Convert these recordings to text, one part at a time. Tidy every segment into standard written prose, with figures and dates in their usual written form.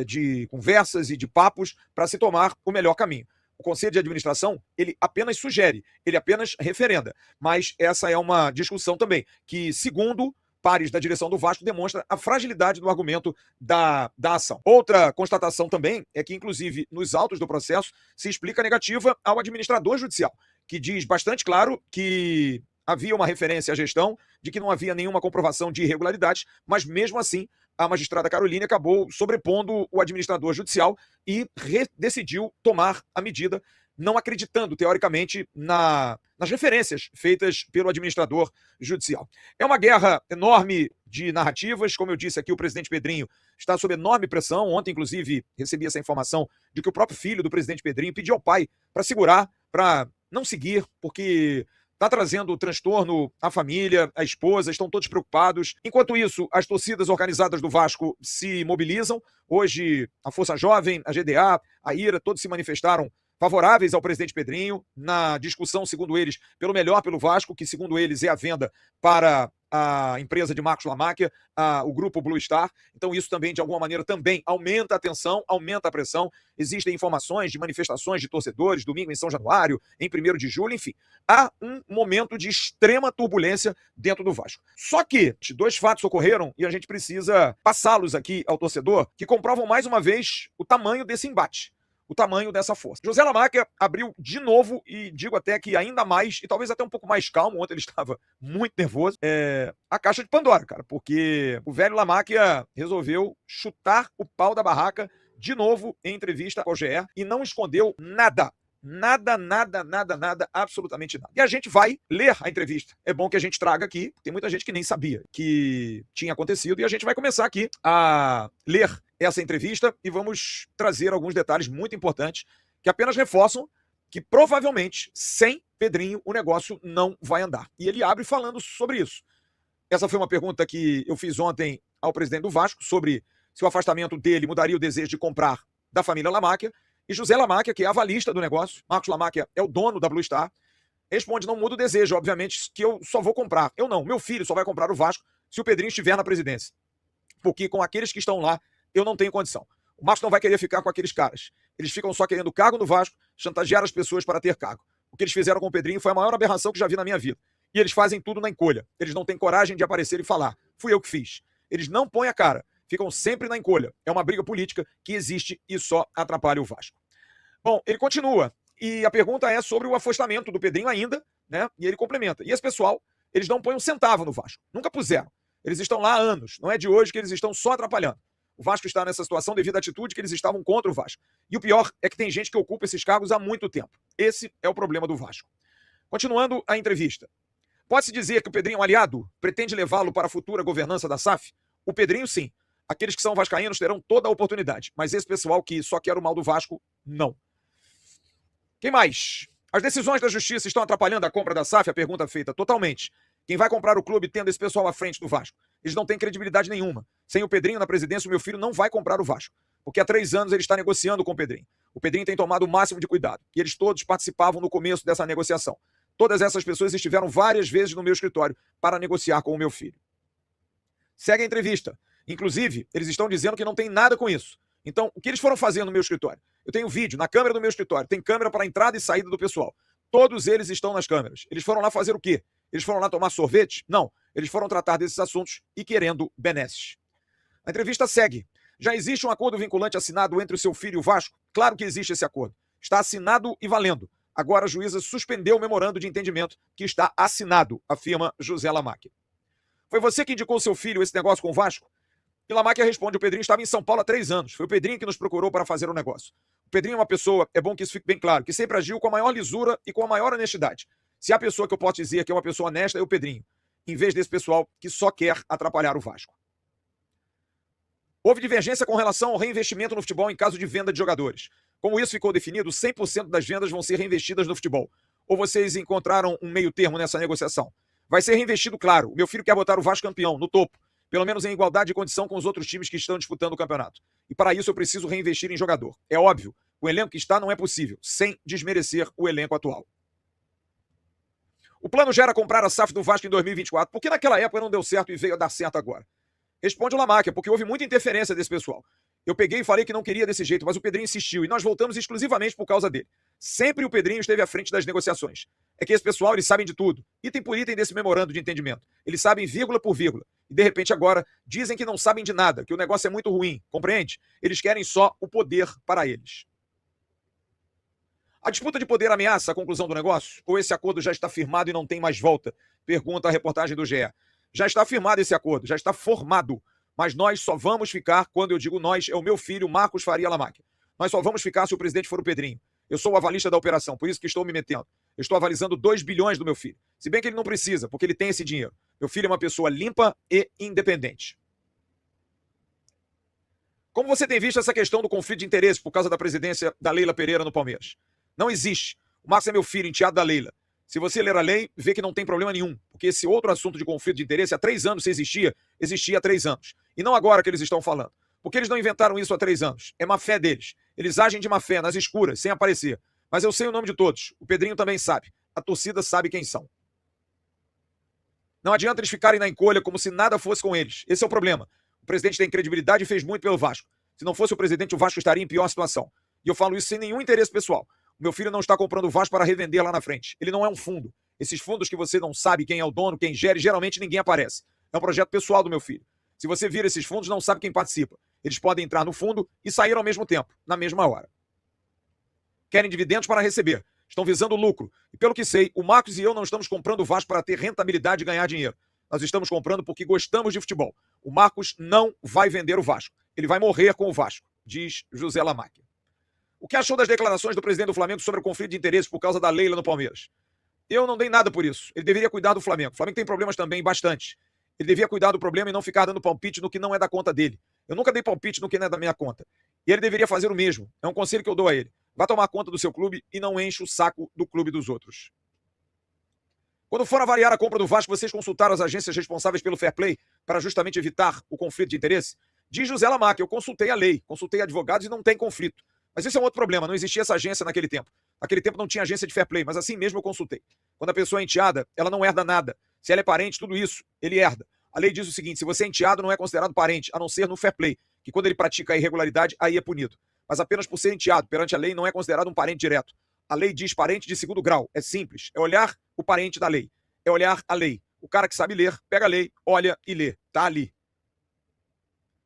de conversas e de papos para se tomar o melhor caminho. O Conselho de Administração, ele apenas sugere, ele apenas referenda. Mas essa é uma discussão também, que, segundo pares da direção do Vasco, demonstra a fragilidade do argumento da ação. Outra constatação também é que, inclusive, nos autos do processo, se explica a negativa ao administrador judicial, que diz bastante claro que havia uma referência à gestão, de que não havia nenhuma comprovação de irregularidades, mas mesmo assim a magistrada Caroline acabou sobrepondo o administrador judicial e decidiu tomar a medida, não acreditando, teoricamente, nas referências feitas pelo administrador judicial. É uma guerra enorme de narrativas. Como eu disse aqui, o presidente Pedrinho está sob enorme pressão. Ontem, inclusive, recebi essa informação de que o próprio filho do presidente Pedrinho pediu ao pai para segurar, para não seguir, porque está trazendo transtorno à família, à esposa, estão todos preocupados. Enquanto isso, as torcidas organizadas do Vasco se mobilizam. Hoje, a Força Jovem, a GDA, a IRA, todos se manifestaram favoráveis ao presidente Pedrinho, na discussão, segundo eles, pelo melhor pelo Vasco, que, segundo eles, é a venda para a empresa de Marcos Lamáquia, o grupo Blue Star. Então isso também, de alguma maneira, também aumenta a tensão, aumenta a pressão. Existem informações de manifestações de torcedores, domingo em São Januário, em 1º de julho, enfim. Há um momento de extrema turbulência dentro do Vasco. Só que 2 fatos ocorreram e a gente precisa passá-los aqui ao torcedor, que comprovam mais uma vez o tamanho desse embate, o tamanho dessa força. José Lamáquia abriu de novo, e digo até que ainda mais, e talvez até um pouco mais calmo, ontem ele estava muito nervoso, a caixa de Pandora, cara, porque o velho Lamáquia resolveu chutar o pau da barraca de novo em entrevista ao GE e não escondeu nada. Nada, absolutamente nada. E a gente vai ler a entrevista. É bom que a gente traga aqui, tem muita gente que nem sabia que tinha acontecido, e a gente vai começar aqui a ler essa entrevista e vamos trazer alguns detalhes muito importantes que apenas reforçam que provavelmente sem Pedrinho o negócio não vai andar. E ele abre falando sobre isso. Essa foi uma pergunta que eu fiz ontem ao presidente do Vasco sobre se o afastamento dele mudaria o desejo de comprar da família Lamáquia. E José Lamáquia, que é avalista do negócio, Marcos Lamáquia é o dono da Blue Star, responde: não muda o desejo, obviamente, que eu só vou comprar. Eu não, meu filho só vai comprar o Vasco se o Pedrinho estiver na presidência. Porque com aqueles que estão lá, eu não tenho condição. O Vasco não vai querer ficar com aqueles caras. Eles ficam só querendo cargo no Vasco, chantagear as pessoas para ter cargo. O que eles fizeram com o Pedrinho foi a maior aberração que já vi na minha vida. E eles fazem tudo na encolha. Eles não têm coragem de aparecer e falar: fui eu que fiz. Eles não põem a cara, ficam sempre na encolha. É uma briga política que existe e só atrapalha o Vasco. Bom, ele continua. E a pergunta é sobre o afastamento do Pedrinho ainda, né? E ele complementa: e esse pessoal, eles não põem um centavo no Vasco. Nunca puseram. Eles estão lá há anos. Não é de hoje que eles estão só atrapalhando. O Vasco está nessa situação devido à atitude que eles estavam contra o Vasco. E o pior é que tem gente que ocupa esses cargos há muito tempo. Esse é o problema do Vasco. Continuando a entrevista. Pode-se dizer que o Pedrinho é um aliado? Pretende levá-lo para a futura governança da SAF? O Pedrinho, sim. Aqueles que são vascaínos terão toda a oportunidade. Mas esse pessoal que só quer o mal do Vasco, não. Quem mais? As decisões da justiça estão atrapalhando a compra da SAF? A pergunta feita totalmente. Quem vai comprar o clube tendo esse pessoal à frente do Vasco? Eles não têm credibilidade nenhuma. Sem o Pedrinho na presidência, o meu filho não vai comprar o Vasco. Porque há 3 anos ele está negociando com o Pedrinho. O Pedrinho tem tomado o máximo de cuidado. E eles todos participavam no começo dessa negociação. Todas essas pessoas estiveram várias vezes no meu escritório para negociar com o meu filho. Segue a entrevista. Inclusive, eles estão dizendo que não tem nada com isso. Então, o que eles foram fazer no meu escritório? Eu tenho vídeo na câmera do meu escritório. Tem câmera para a entrada e saída do pessoal. Todos eles estão nas câmeras. Eles foram lá fazer o quê? Eles foram lá tomar sorvete? Não. Eles foram tratar desses assuntos e querendo benesses. A entrevista segue. Já existe um acordo vinculante assinado entre o seu filho e o Vasco? Claro que existe esse acordo. Está assinado e valendo. Agora a juíza suspendeu o memorando de entendimento que está assinado, afirma José Lamáquia. Foi você que indicou seu filho esse negócio com o Vasco? E Lamáquia responde: o Pedrinho estava em São Paulo há 3 anos. Foi o Pedrinho que nos procurou para fazer o negócio. O Pedrinho é uma pessoa, é bom que isso fique bem claro, que sempre agiu com a maior lisura e com a maior honestidade. Se há pessoa que eu posso dizer que é uma pessoa honesta, é o Pedrinho, em vez desse pessoal que só quer atrapalhar o Vasco. Houve divergência com relação ao reinvestimento no futebol em caso de venda de jogadores. Como isso ficou definido, 100% das vendas vão ser reinvestidas no futebol. Ou vocês encontraram um meio termo nessa negociação? Vai ser reinvestido, claro. O meu filho quer botar o Vasco campeão, no topo. Pelo menos em igualdade de condição com os outros times que estão disputando o campeonato. E para isso eu preciso reinvestir em jogador. É óbvio, o elenco que está não é possível, sem desmerecer o elenco atual. O plano já era comprar a SAF do Vasco em 2024. Por que naquela época não deu certo e veio a dar certo agora? Responde o Lamáquia, porque houve muita interferência desse pessoal. Eu peguei e falei que não queria desse jeito, mas o Pedrinho insistiu e nós voltamos exclusivamente por causa dele. Sempre o Pedrinho esteve à frente das negociações. É que esse pessoal, eles sabem de tudo, item por item desse memorando de entendimento. Eles sabem vírgula por vírgula. E de repente agora dizem que não sabem de nada, que o negócio é muito ruim, compreende? Eles querem só o poder para eles. A disputa de poder ameaça a conclusão do negócio? Ou esse acordo já está firmado e não tem mais volta? Pergunta a reportagem do GE. Já está firmado esse acordo, já está formado. Mas nós só vamos ficar, quando eu digo nós, é o meu filho, Marcos Faria Lamáquia. Nós só vamos ficar se o presidente for o Pedrinho. Eu sou o avalista da operação, por isso que estou me metendo. Eu estou avalizando 2 bilhões do meu filho. Se bem que ele não precisa, porque ele tem esse dinheiro. Meu filho é uma pessoa limpa e independente. Como você tem visto essa questão do conflito de interesse por causa da presidência da Leila Pereira no Palmeiras? Não existe. O Marcos é meu filho, enteado da Leila. Se você ler a lei, vê que não tem problema nenhum, porque esse outro assunto de conflito de interesse há 3 anos, se existia, existia há 3 anos. E não agora que eles estão falando. Porque eles não inventaram isso há 3 anos. É má fé deles. Eles agem de má fé, nas escuras, sem aparecer. Mas eu sei o nome de todos. O Pedrinho também sabe. A torcida sabe quem são. Não adianta eles ficarem na encolha como se nada fosse com eles. Esse é o problema. O presidente tem credibilidade e fez muito pelo Vasco. Se não fosse o presidente, o Vasco estaria em pior situação. E eu falo isso sem nenhum interesse pessoal. O meu filho não está comprando o Vasco para revender lá na frente. Ele não é um fundo. Esses fundos que você não sabe quem é o dono, quem gere, geralmente ninguém aparece. É um projeto pessoal do meu filho. Se você vir esses fundos, não sabe quem participa. Eles podem entrar no fundo e sair ao mesmo tempo, na mesma hora. Querem dividendos para receber. Estão visando lucro. E pelo que sei, o Marcos e eu não estamos comprando o Vasco para ter rentabilidade e ganhar dinheiro. Nós estamos comprando porque gostamos de futebol. O Marcos não vai vender o Vasco. Ele vai morrer com o Vasco, diz José Lamáquia. O que achou das declarações do presidente do Flamengo sobre o conflito de interesses por causa da Leila no Palmeiras? Eu não dei nada por isso. Ele deveria cuidar do Flamengo. O Flamengo tem problemas também, bastante. Ele devia cuidar do problema e não ficar dando palpite no que não é da conta dele. Eu nunca dei palpite no que não é da minha conta. E ele deveria fazer o mesmo. É um conselho que eu dou a ele. Vá tomar conta do seu clube e não enche o saco do clube dos outros. Quando for avaliar a compra do Vasco, vocês consultaram as agências responsáveis pelo fair play para justamente evitar o conflito de interesse? Diz José Lamáquia, eu consultei a lei, consultei advogados e não tem conflito. Mas esse é um outro problema, não existia essa agência naquele tempo. Naquele tempo não tinha agência de fair play, mas assim mesmo eu consultei. Quando a pessoa é enteada, ela não herda nada. Se ela é parente, tudo isso, ele herda. A lei diz o seguinte, se você é enteado, não é considerado parente, a não ser no fair play, que quando ele pratica a irregularidade, aí é punido. Mas apenas por ser enteado, perante a lei, não é considerado um parente direto. A lei diz parente de segundo grau, é simples, é olhar o parente da lei, é olhar a lei. O cara que sabe ler, pega a lei, olha e lê, tá ali.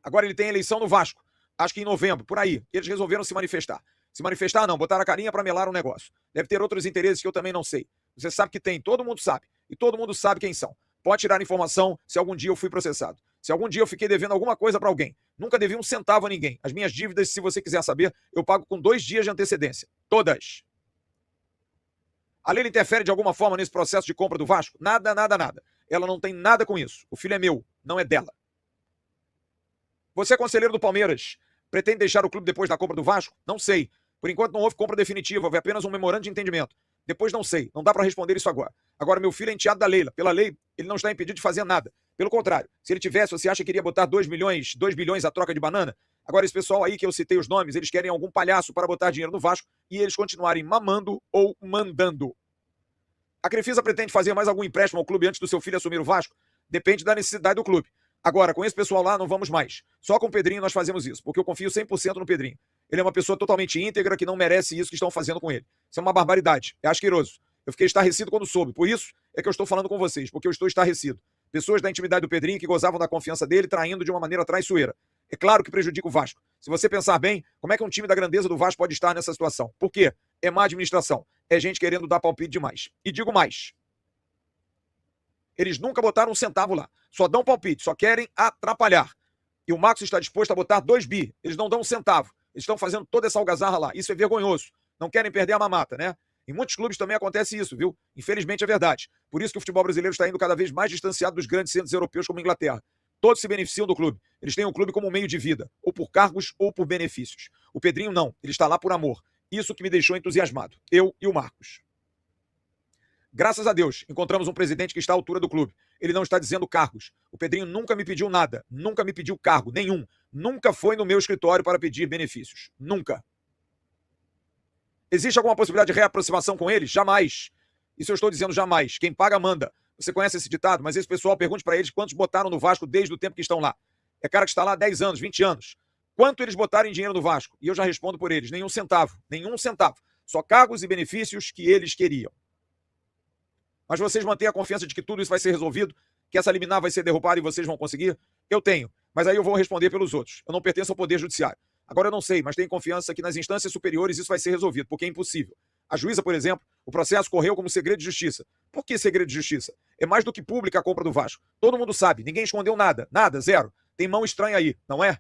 Agora ele tem eleição no Vasco, acho que em novembro, por aí. Eles resolveram se manifestar. Se manifestar, não, botaram a carinha para melar um negócio. Deve ter outros interesses que eu também não sei. Você sabe que tem, todo mundo sabe. E todo mundo sabe quem são. Pode tirar informação se algum dia eu fui processado. Se algum dia eu fiquei devendo alguma coisa para alguém. Nunca devi um centavo a ninguém. As minhas dívidas, se você quiser saber, eu pago com 2 dias de antecedência. Todas. A Leila interfere de alguma forma nesse processo de compra do Vasco? Nada, nada, nada. Ela não tem nada com isso. O filho é meu, não é dela. Você é conselheiro do Palmeiras. Pretende deixar o clube depois da compra do Vasco? Não sei. Por enquanto não houve compra definitiva, houve apenas um memorando de entendimento. Depois não sei, não dá para responder isso agora. Agora, meu filho é enteado da Leila. Pela lei, ele não está impedido de fazer nada. Pelo contrário, se ele tivesse, você acha que iria botar 2 bilhões a troca de banana? Agora, esse pessoal aí que eu citei os nomes, eles querem algum palhaço para botar dinheiro no Vasco e eles continuarem mamando ou mandando. A Crefisa pretende fazer mais algum empréstimo ao clube antes do seu filho assumir o Vasco? Depende da necessidade do clube. Agora, com esse pessoal lá, não vamos mais. Só com o Pedrinho nós fazemos isso, porque eu confio 100% no Pedrinho. Ele é uma pessoa totalmente íntegra que não merece isso que estão fazendo com ele. Isso é uma barbaridade, é asqueroso. Eu fiquei estarrecido quando soube, por isso é que eu estou falando com vocês, porque eu estou estarrecido. Pessoas da intimidade do Pedrinho que gozavam da confiança dele, traindo de uma maneira traiçoeira. É claro que prejudica o Vasco. Se você pensar bem, como é que um time da grandeza do Vasco pode estar nessa situação? Por quê? É má administração. É gente querendo dar palpite demais. E digo mais. Eles nunca botaram um centavo lá. Só dão palpite, só querem atrapalhar. E o Marcos está disposto a botar 2 bi. Eles não dão um centavo. Eles estão fazendo toda essa algazarra lá. Isso é vergonhoso. Não querem perder a mamata, né? Em muitos clubes também acontece isso, viu? Infelizmente é verdade. Por isso que o futebol brasileiro está indo cada vez mais distanciado dos grandes centros europeus como a Inglaterra. Todos se beneficiam do clube. Eles têm o clube como um meio de vida, ou por cargos ou por benefícios. O Pedrinho não. Ele está lá por amor. Isso que me deixou entusiasmado. Eu e o Marcos. Graças a Deus, encontramos um presidente que está à altura do clube. Ele não está dizendo cargos. O Pedrinho nunca me pediu nada, nunca me pediu cargo, nenhum. Nunca foi no meu escritório para pedir benefícios. Nunca. Existe alguma possibilidade de reaproximação com eles? Jamais. Isso eu estou dizendo jamais. Quem paga, manda. Você conhece esse ditado, mas esse pessoal, pergunte para eles quantos botaram no Vasco desde o tempo que estão lá. É cara que está lá há 10 anos, 20 anos. quanto eles botarem dinheiro no Vasco. E eu já respondo por eles, nenhum centavo, nenhum centavo. Só cargos e benefícios que eles queriam. Mas vocês mantêm a confiança de que tudo isso vai ser resolvido, que essa liminar vai ser derrubada e vocês vão conseguir? Eu tenho, mas aí eu vou responder pelos outros. Eu não pertenço ao Poder Judiciário. Agora eu não sei, mas tenho confiança que nas instâncias superiores isso vai ser resolvido, porque é impossível. A juíza, por exemplo, o processo correu como segredo de justiça. Por que segredo de justiça? É mais do que pública a compra do Vasco. Todo mundo sabe, ninguém escondeu nada, zero. Tem mão estranha aí, não é?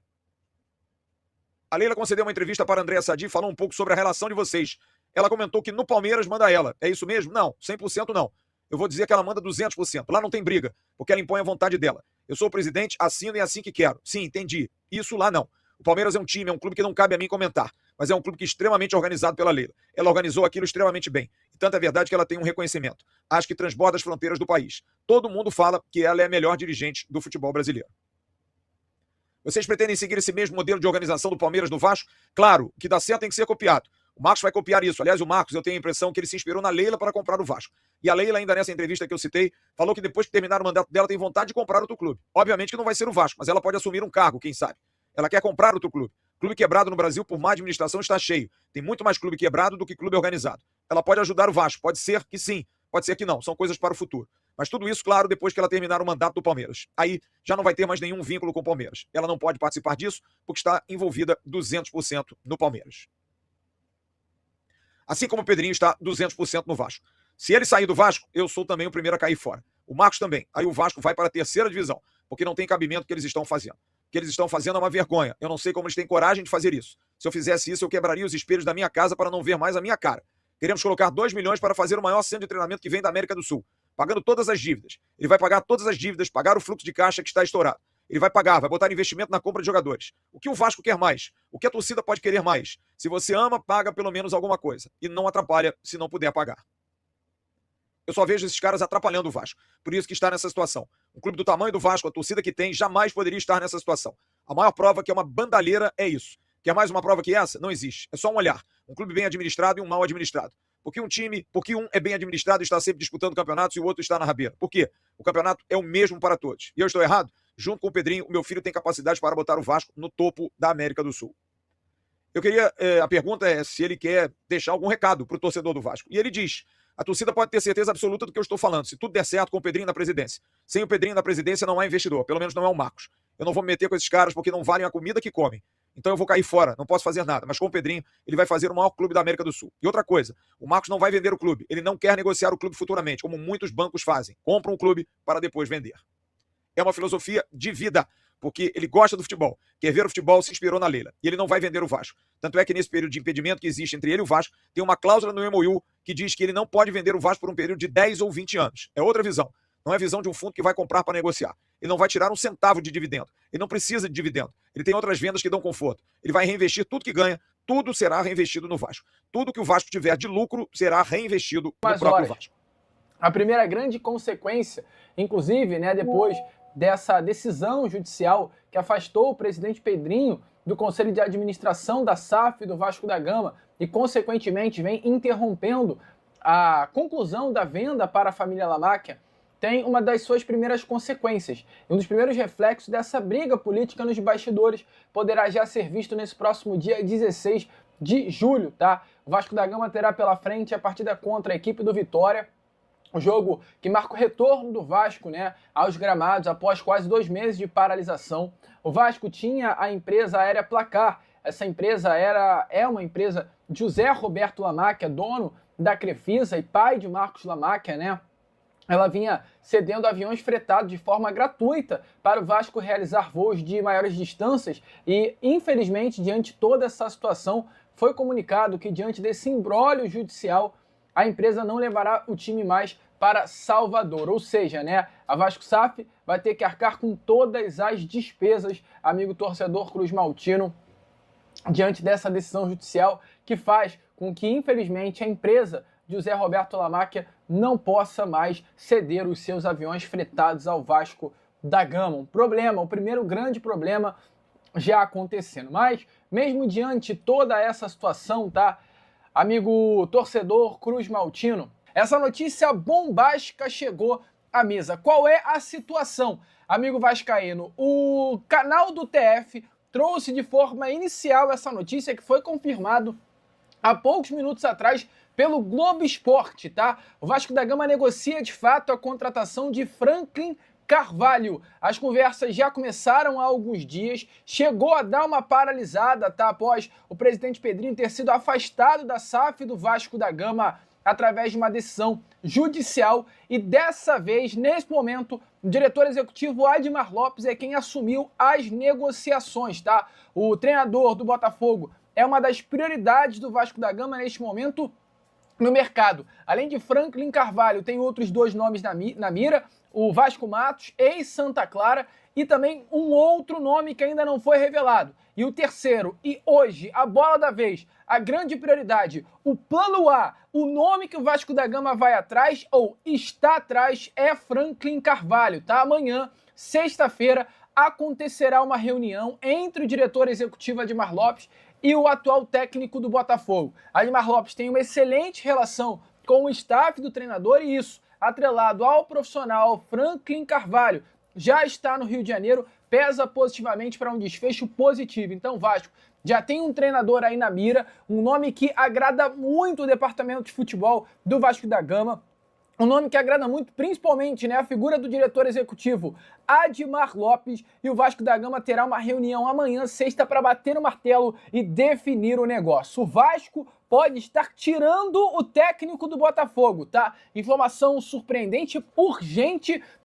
A Leila concedeu uma entrevista para Andréa Sadi e falou um pouco sobre a relação de vocês. Ela comentou que no Palmeiras manda ela. É isso mesmo? Não, 100% não. Eu vou dizer que ela manda 200%. Lá não tem briga, porque ela impõe a vontade dela. Eu sou o presidente, assino e é assim que quero. Sim, entendi. Isso lá não. O Palmeiras é um time, é um clube que não cabe a mim comentar, mas é um clube que é extremamente organizado pela Leila. Ela organizou aquilo extremamente bem. E tanto é verdade que ela tem um reconhecimento. Acho que transborda as fronteiras do país. Todo mundo fala que ela é a melhor dirigente do futebol brasileiro. Vocês pretendem seguir esse mesmo modelo de organização do Palmeiras do Vasco? Claro, o que dá certo tem que ser copiado. O Marcos vai copiar isso. Aliás, o Marcos, eu tenho a impressão que ele se inspirou na Leila para comprar o Vasco. E a Leila, ainda nessa entrevista que eu citei, falou que depois que terminar o mandato dela, tem vontade de comprar outro clube. Obviamente que não vai ser o Vasco, mas ela pode assumir um cargo, quem sabe. Ela quer comprar outro clube. Clube quebrado no Brasil, por má administração, está cheio. Tem muito mais clube quebrado do que clube organizado. Ela pode ajudar o Vasco. Pode ser que sim, pode ser que não. São coisas para o futuro. Mas tudo isso, claro, depois que ela terminar o mandato do Palmeiras. Aí já não vai ter mais nenhum vínculo com o Palmeiras. Ela não pode participar disso porque está envolvida 200% no Palmeiras. Assim como o Pedrinho está 200% no Vasco. Se ele sair do Vasco, eu sou também o primeiro a cair fora. O Marcos também. Aí o Vasco vai para a terceira divisão, porque não tem cabimento o que eles estão fazendo. O que eles estão fazendo é uma vergonha. Eu não sei como eles têm coragem de fazer isso. Se eu fizesse isso, eu quebraria os espelhos da minha casa para não ver mais a minha cara. Queremos colocar 2 milhões para fazer o maior centro de treinamento que vem da América do Sul, pagando todas as dívidas. Ele vai pagar todas as dívidas, pagar o fluxo de caixa que está estourado. Ele vai pagar, vai botar investimento na compra de jogadores. O que o Vasco quer mais? O que a torcida pode querer mais? Se você ama, paga pelo menos alguma coisa. E não atrapalha se não puder pagar. Eu só vejo esses caras atrapalhando o Vasco. Por isso que está nessa situação. Um clube do tamanho do Vasco, a torcida que tem, jamais poderia estar nessa situação. A maior prova que é uma bandalheira é isso. Quer mais uma prova que essa? Não existe. É só um olhar. Um clube bem administrado e um mal administrado. Porque um é bem administrado e está sempre disputando campeonatos e o outro está na rabeira. Por quê? O campeonato é o mesmo para todos. E eu estou errado? Junto com o Pedrinho, o meu filho tem capacidade para botar o Vasco no topo da América do Sul. Eu queria, a pergunta é se ele quer deixar algum recado para o torcedor do Vasco. E ele diz, a torcida pode ter certeza absoluta do que eu estou falando, se tudo der certo com o Pedrinho na presidência. Sem o Pedrinho na presidência não há investidor, pelo menos não é o Marcos. Eu não vou me meter com esses caras porque não valem a comida que comem. Então eu vou cair fora, não posso fazer nada. Mas com o Pedrinho, ele vai fazer o maior clube da América do Sul. E outra coisa, o Marcos não vai vender o clube. Ele não quer negociar o clube futuramente, como muitos bancos fazem. Compram um clube para depois vender. É uma filosofia de vida, porque ele gosta do futebol, quer ver o futebol, se inspirou na Leila. E ele não vai vender o Vasco. Tanto é que nesse período de impedimento que existe entre ele e o Vasco, tem uma cláusula no MOU que diz que ele não pode vender o Vasco por um período de 10 ou 20 anos. É outra visão. Não é a visão de um fundo que vai comprar para negociar. Ele não vai tirar um centavo de dividendo. Ele não precisa de dividendo. Ele tem outras vendas que dão conforto. Ele vai reinvestir tudo que ganha, tudo será reinvestido no Vasco. Tudo que o Vasco tiver de lucro será reinvestido no próprio Vasco. A primeira grande consequência, inclusive, né, depois dessa decisão judicial que afastou o presidente Pedrinho do Conselho de Administração da SAF do Vasco da Gama e, consequentemente, vem interrompendo a conclusão da venda para a família Lamáquia, tem uma das suas primeiras consequências. E um dos primeiros reflexos dessa briga política nos bastidores poderá já ser visto nesse próximo dia 16 de julho, tá? O Vasco da Gama terá pela frente a partida contra a equipe do Vitória, o jogo que marca o retorno do Vasco, né, aos gramados após quase 2 meses de paralisação. O Vasco tinha a empresa aérea Placar. Essa empresa é uma empresa de José Roberto Lamáquia, dono da Crefisa e pai de Marcos Lamáquia, né? Ela vinha cedendo aviões fretados de forma gratuita para o Vasco realizar voos de maiores distâncias e, infelizmente, diante de toda essa situação, foi comunicado que, diante desse imbróglio judicial, a empresa não levará o time mais para Salvador. Ou seja, né, a Vasco SAF vai ter que arcar com todas as despesas, amigo torcedor Cruz Maltino, diante dessa decisão judicial que faz com que, infelizmente, a empresa de José Roberto Lamáquia não possa mais ceder os seus aviões fretados ao Vasco da Gama. Um problema, o primeiro grande problema já acontecendo. Mas, mesmo diante de toda essa situação, tá, amigo torcedor Cruz Maltino, essa notícia bombástica chegou à mesa. Qual é a situação, amigo vascaíno? O canal do TF trouxe de forma inicial essa notícia que foi confirmado há poucos minutos atrás pelo Globo Esporte, tá? O Vasco da Gama negocia de fato a contratação de Franklin Carvalho. As conversas já começaram há alguns dias, chegou a dar uma paralisada, tá? Após o presidente Pedrinho ter sido afastado da SAF do Vasco da Gama através de uma decisão judicial, e dessa vez, nesse momento, o diretor executivo Admar Lopes é quem assumiu as negociações, tá? O treinador do Botafogo é uma das prioridades do Vasco da Gama neste momento no mercado. Além de Franklin Carvalho, tem outros dois nomes na mira, o Vasco Matos, ex-Santa Clara, e também um outro nome que ainda não foi revelado. E o terceiro, e hoje, a bola da vez, a grande prioridade, o plano A, o nome que o Vasco da Gama vai atrás, ou está atrás, é Franklin Carvalho, tá? Amanhã, sexta-feira, acontecerá uma reunião entre o diretor executivo Admar Lopes e o atual técnico do Botafogo. Admar Lopes tem uma excelente relação com o staff do treinador e isso, atrelado ao profissional Franklin Carvalho, já está no Rio de Janeiro, pesa positivamente para um desfecho positivo. Então, Vasco já tem um treinador aí na mira, um nome que agrada muito o departamento de futebol do Vasco da Gama, um nome que agrada muito, principalmente, né, a figura do diretor executivo Admar Lopes, e o Vasco da Gama terá uma reunião amanhã, sexta, para bater no martelo e definir o negócio. O Vasco pode estar tirando o técnico do Botafogo, tá? Informação surpreendente, urgente,